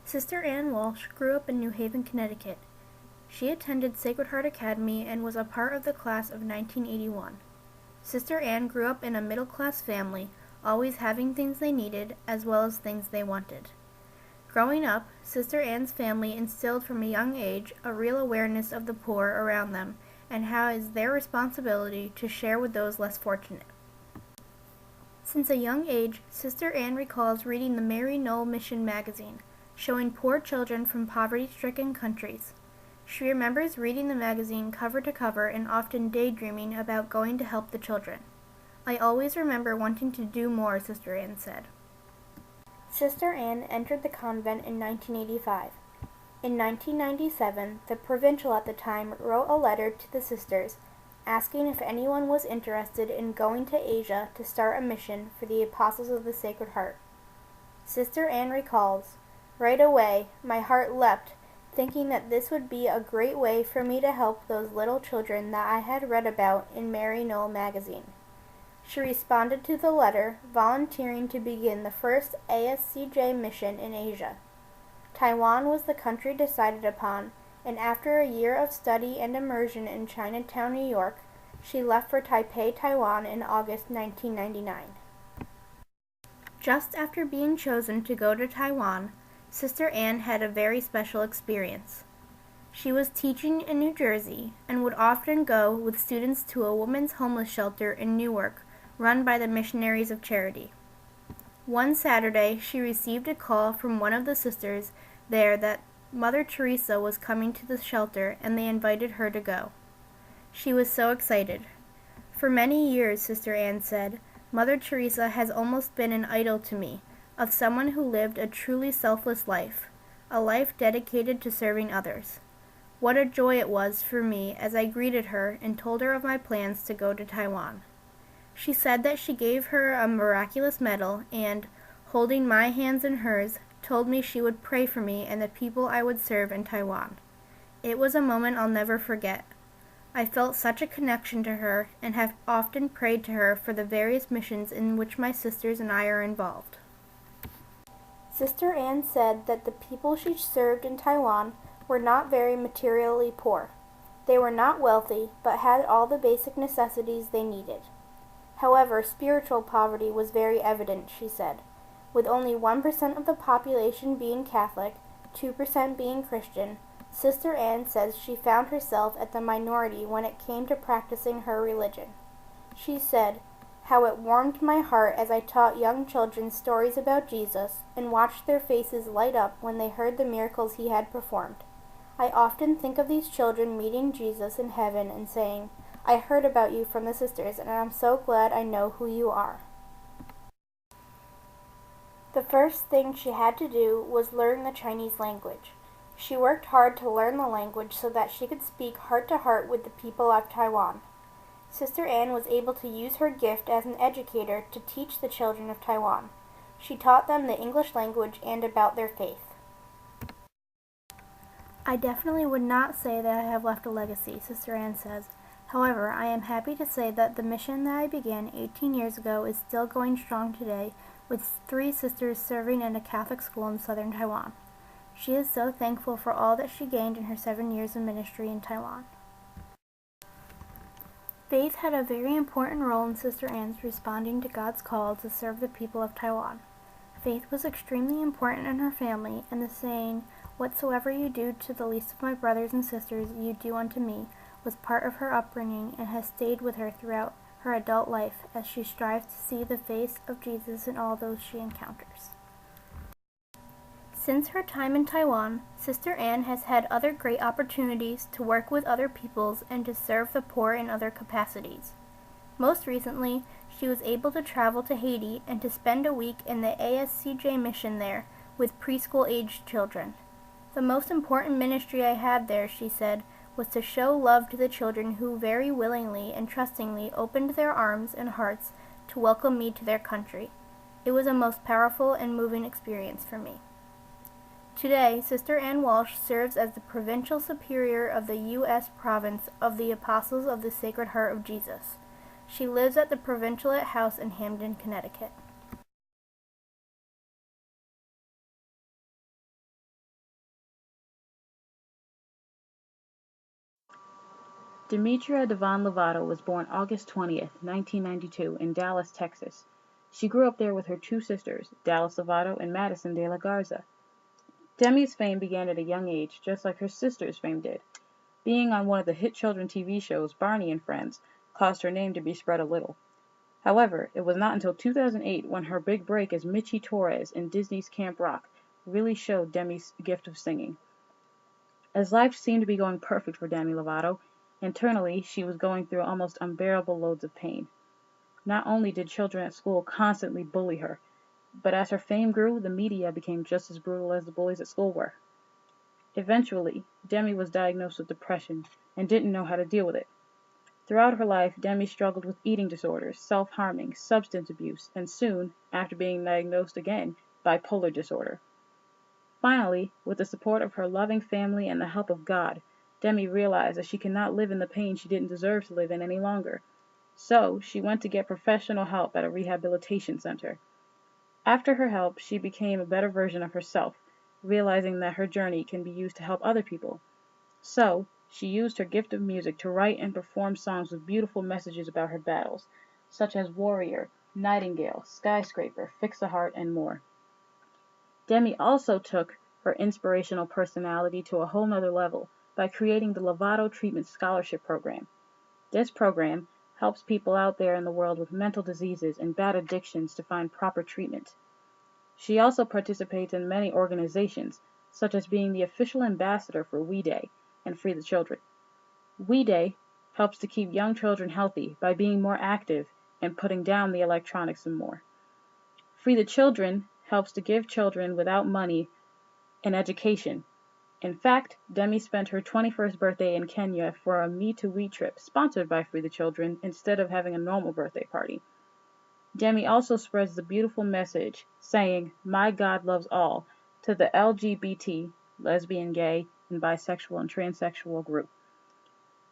Sister Ann Walsh grew up in New Haven, Connecticut. She attended Sacred Heart Academy and was a part of the class of 1981. Sister Ann grew up in a middle-class family, always having things they needed as well as things they wanted. Growing up, Sister Ann's family instilled from a young age a real awareness of the poor around them and how it is their responsibility to share with those less fortunate. Since a young age, Sister Ann recalls reading the Mary Knoll Mission magazine, showing poor children from poverty-stricken countries. She remembers reading the magazine cover to cover and often daydreaming about going to help the children. I always remember wanting to do more, Sister Ann said. Sister Ann entered the convent in 1985. In 1997, the provincial at the time wrote a letter to the sisters asking if anyone was interested in going to Asia to start a mission for the Apostles of the Sacred Heart. Sister Ann recalls, "Right away, my heart leapt, thinking that this would be a great way for me to help those little children that I had read about in Mary Knoll magazine." She responded to the letter, volunteering to begin the first ASCJ mission in Asia. Taiwan was the country decided upon, and after a year of study and immersion in Chinatown, New York, she left for Taipei, Taiwan in August 1999. Just after being chosen to go to Taiwan, Sister Ann had a very special experience. She was teaching in New Jersey and would often go with students to a women's homeless shelter in Newark, run by the Missionaries of Charity. One Saturday, she received a call from one of the sisters there that Mother Teresa was coming to the shelter and they invited her to go. She was so excited. For many years, Sister Ann said, Mother Teresa has almost been an idol to me, of someone who lived a truly selfless life, a life dedicated to serving others. What a joy it was for me as I greeted her and told her of my plans to go to Taiwan. She said that she gave her a miraculous medal and, holding my hands in hers, told me she would pray for me and the people I would serve in Taiwan. It was a moment I'll never forget. I felt such a connection to her and have often prayed to her for the various missions in which my sisters and I are involved. Sister Ann said that the people she served in Taiwan were not very materially poor. They were not wealthy, but had all the basic necessities they needed. However, spiritual poverty was very evident, she said. With only 1% of the population being Catholic, 2% being Christian, Sister Ann says she found herself at the minority when it came to practicing her religion. She said, "How it warmed my heart as I taught young children stories about Jesus and watched their faces light up when they heard the miracles he had performed. I often think of these children meeting Jesus in heaven and saying, 'I heard about you from the sisters, and I'm so glad I know who you are.'" The first thing she had to do was learn the Chinese language. She worked hard to learn the language so that she could speak heart-to-heart with the people of Taiwan. Sister Ann was able to use her gift as an educator to teach the children of Taiwan. She taught them the English language and about their faith. I definitely would not say that I have left a legacy, Sister Ann says. However, I am happy to say that the mission that I began 18 years ago is still going strong today, with 3 sisters serving in a Catholic school in southern Taiwan. She is so thankful for all that she gained in her 7 years of ministry in Taiwan. Faith had a very important role in Sister Ann's responding to God's call to serve the people of Taiwan. Faith was extremely important in her family, and the saying, "Whatsoever you do to the least of my brothers and sisters, you do unto me," was part of her upbringing and has stayed with her throughout her adult life as she strives to see the face of Jesus in all those she encounters. Since her time in Taiwan, Sister Ann has had other great opportunities to work with other peoples and to serve the poor in other capacities. Most recently, she was able to travel to Haiti and to spend a week in the ASCJ mission there with preschool-aged children. "The most important ministry I had there," she said, was to show love to the children who very willingly and trustingly opened their arms and hearts to welcome me to their country. It was a most powerful and moving experience for me. Today, Sister Ann Walsh serves as the Provincial Superior of the U.S. Province of the Apostles of the Sacred Heart of Jesus. She lives at the Provincialate House in Hamden, Connecticut. Demetria Devon Lovato was born August 20th, 1992, in Dallas, Texas. She grew up there with her two sisters, Dallas Lovato and Madison de la Garza. Demi's fame began at a young age, just like her sister's fame did. Being on one of the hit children TV shows, Barney and Friends, caused her name to be spread a little. However, it was not until 2008 when her big break as Michi Torres in Disney's Camp Rock really showed Demi's gift of singing. As life seemed to be going perfect for Demi Lovato, internally she was going through almost unbearable loads of pain. Not only did children at school constantly bully her, but as her fame grew, the media became just as brutal as the bullies at school were. Eventually, Demi was diagnosed with depression and didn't know how to deal with it. Throughout her life, Demi struggled with eating disorders, self-harming, substance abuse, and soon, after being diagnosed again, bipolar disorder. Finally, with the support of her loving family and the help of God, Demi realized that she cannot live in the pain she didn't deserve to live in any longer. So, she went to get professional help at a rehabilitation center. After her help, she became a better version of herself, realizing that her journey can be used to help other people. So, she used her gift of music to write and perform songs with beautiful messages about her battles, such as Warrior, Nightingale, Skyscraper, Fix a Heart, and more. Demi also took her inspirational personality to a whole nother level by creating the Lovato Treatment Scholarship Program. This program helps people out there in the world with mental diseases and bad addictions to find proper treatment. She also participates in many organizations, such as being the official ambassador for We Day and Free the Children. We Day helps to keep young children healthy by being more active and putting down the electronics and more. Free the Children helps to give children without money an education. In fact, Demi spent her 21st birthday in Kenya for a Me to We trip sponsored by Free the Children instead of having a normal birthday party. Demi also spreads the beautiful message saying, "My God loves all," to the LGBT, lesbian, gay, and bisexual and transsexual group.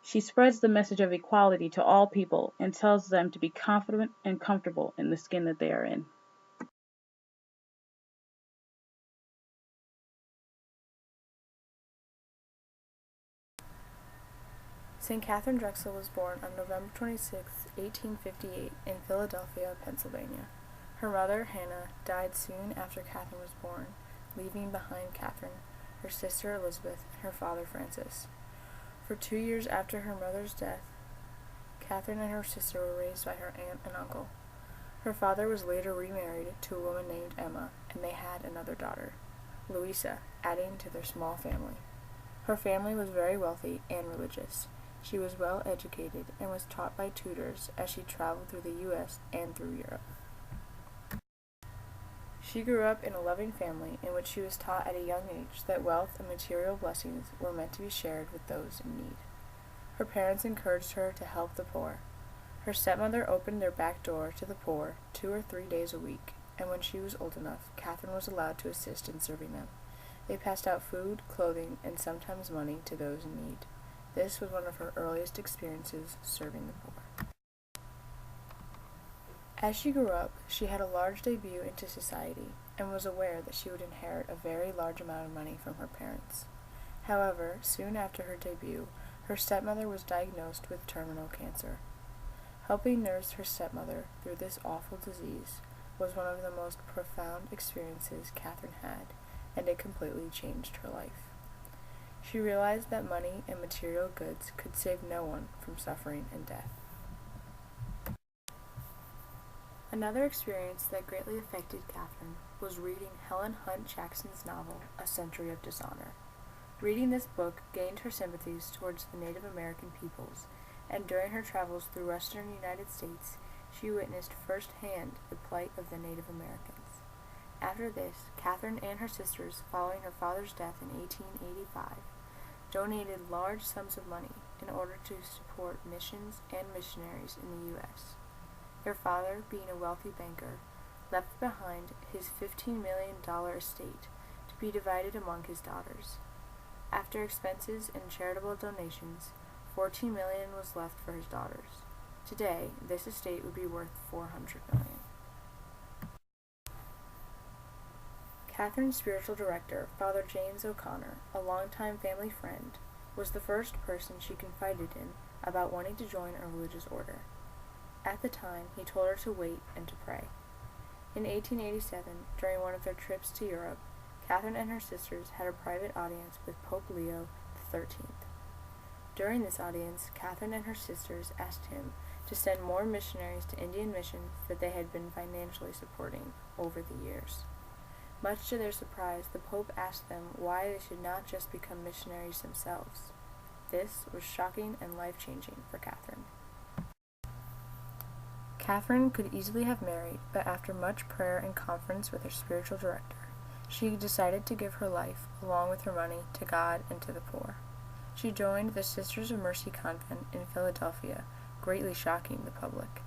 She spreads the message of equality to all people and tells them to be confident and comfortable in the skin that they are in. St. Katharine Drexel was born on November 26, 1858, in Philadelphia, Pennsylvania. Her mother, Hannah, died soon after Katharine was born, leaving behind Katharine, her sister Elizabeth, and her father Francis. For 2 years after her mother's death, Katharine and her sister were raised by her aunt and uncle. Her father was later remarried to a woman named Emma, and they had another daughter, Louisa, adding to their small family. Her family was very wealthy and religious. She was well educated and was taught by tutors as she traveled through the U.S. and through Europe. She grew up in a loving family in which she was taught at a young age that wealth and material blessings were meant to be shared with those in need. Her parents encouraged her to help the poor. Her stepmother opened their back door to the poor 2 or 3 days a week, and when she was old enough, Katharine was allowed to assist in serving them. They passed out food, clothing, and sometimes money to those in need. This was one of her earliest experiences serving the poor. As she grew up, she had a large debut into society and was aware that she would inherit a very large amount of money from her parents. However, soon after her debut, her stepmother was diagnosed with terminal cancer. Helping nurse her stepmother through this awful disease was one of the most profound experiences Katharine had, and it completely changed her life. She realized that money and material goods could save no one from suffering and death. Another experience that greatly affected Katharine was reading Helen Hunt Jackson's novel, A Century of Dishonor. Reading this book gained her sympathies towards the Native American peoples, and during her travels through western United States, she witnessed firsthand the plight of the Native Americans. After this, Katharine and her sisters, following her father's death in 1885, donated large sums of money in order to support missions and missionaries in the U.S. Their father, being a wealthy banker, left behind his $15 million estate to be divided among his daughters. After expenses and charitable donations, $14 million was left for his daughters. Today, this estate would be worth $400 million. Katharine's spiritual director, Father James O'Connor, a longtime family friend, was the first person she confided in about wanting to join a religious order. At the time, he told her to wait and to pray. In 1887, during one of their trips to Europe, Katharine and her sisters had a private audience with Pope Leo XIII. During this audience, Katharine and her sisters asked him to send more missionaries to Indian missions that they had been financially supporting over the years. Much to their surprise, the Pope asked them why they should not just become missionaries themselves. This was shocking and life-changing for Katharine. Katharine could easily have married, but after much prayer and conference with her spiritual director, she decided to give her life, along with her money, to God and to the poor. She joined the Sisters of Mercy convent in Philadelphia, greatly shocking the public.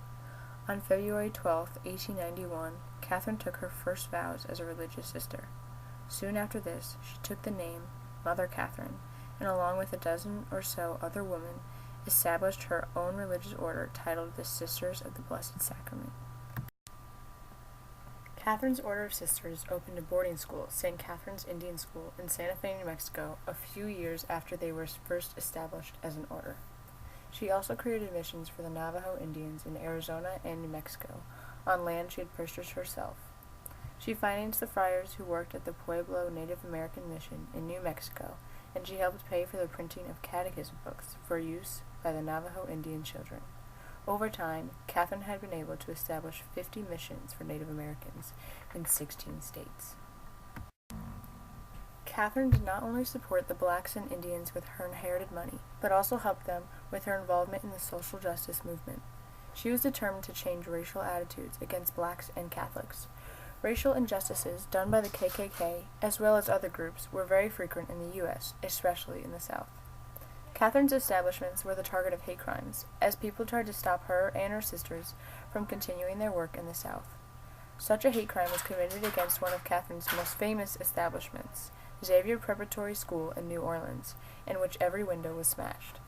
On February 12, 1891, Katharine took her first vows as a religious sister. Soon after this, she took the name Mother Katharine, and along with a dozen or so other women, established her own religious order titled the Sisters of the Blessed Sacrament. Katharine's Order of Sisters opened a boarding school, St. Catherine's Indian School, in Santa Fe, New Mexico, a few years after they were first established as an order. She also created missions for the Navajo Indians in Arizona and New Mexico, on land she had purchased herself. She financed the friars who worked at the Pueblo Native American Mission in New Mexico, and she helped pay for the printing of catechism books for use by the Navajo Indian children. Over time, Katharine had been able to establish 50 missions for Native Americans in 16 states. Katharine did not only support the blacks and Indians with her inherited money, but also helped them with her involvement in the social justice movement. She was determined to change racial attitudes against blacks and Catholics. Racial injustices done by the KKK, as well as other groups, were very frequent in the U.S., especially in the South. Katharine's establishments were the target of hate crimes, as people tried to stop her and her sisters from continuing their work in the South. Such a hate crime was committed against one of Katharine's most famous establishments, Xavier Preparatory School in New Orleans, in which every window was smashed.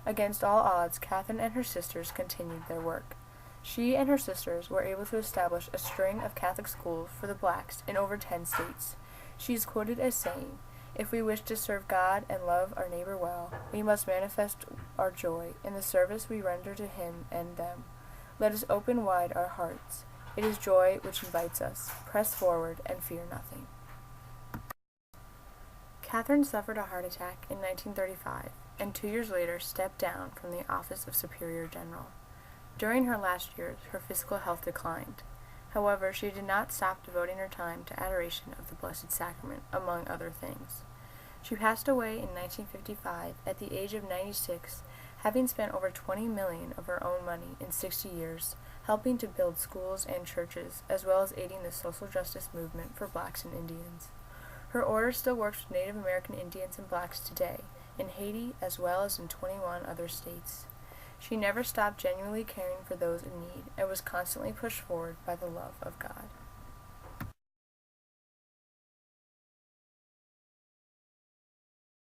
Against all odds, Katharine and her sisters continued their work. She and her sisters were able to establish a string of Catholic schools for the blacks in over 10 states. She is quoted as saying, "If we wish to serve God and love our neighbor well, we must manifest our joy in the service we render to him and them. Let us open wide our hearts. It is joy which invites us. Press forward and fear nothing." Katharine suffered a heart attack in 1935, and 2 years later stepped down from the office of Superior General. During her last years, her physical health declined. However, she did not stop devoting her time to adoration of the Blessed Sacrament, among other things. She passed away in 1955 at the age of 96, having spent over $20 million of her own money in 60 years, helping to build schools and churches, as well as aiding the social justice movement for blacks and Indians. Her order still works with Native American Indians and blacks today, in Haiti as well as in 21 other states. She never stopped genuinely caring for those in need and was constantly pushed forward by the love of God.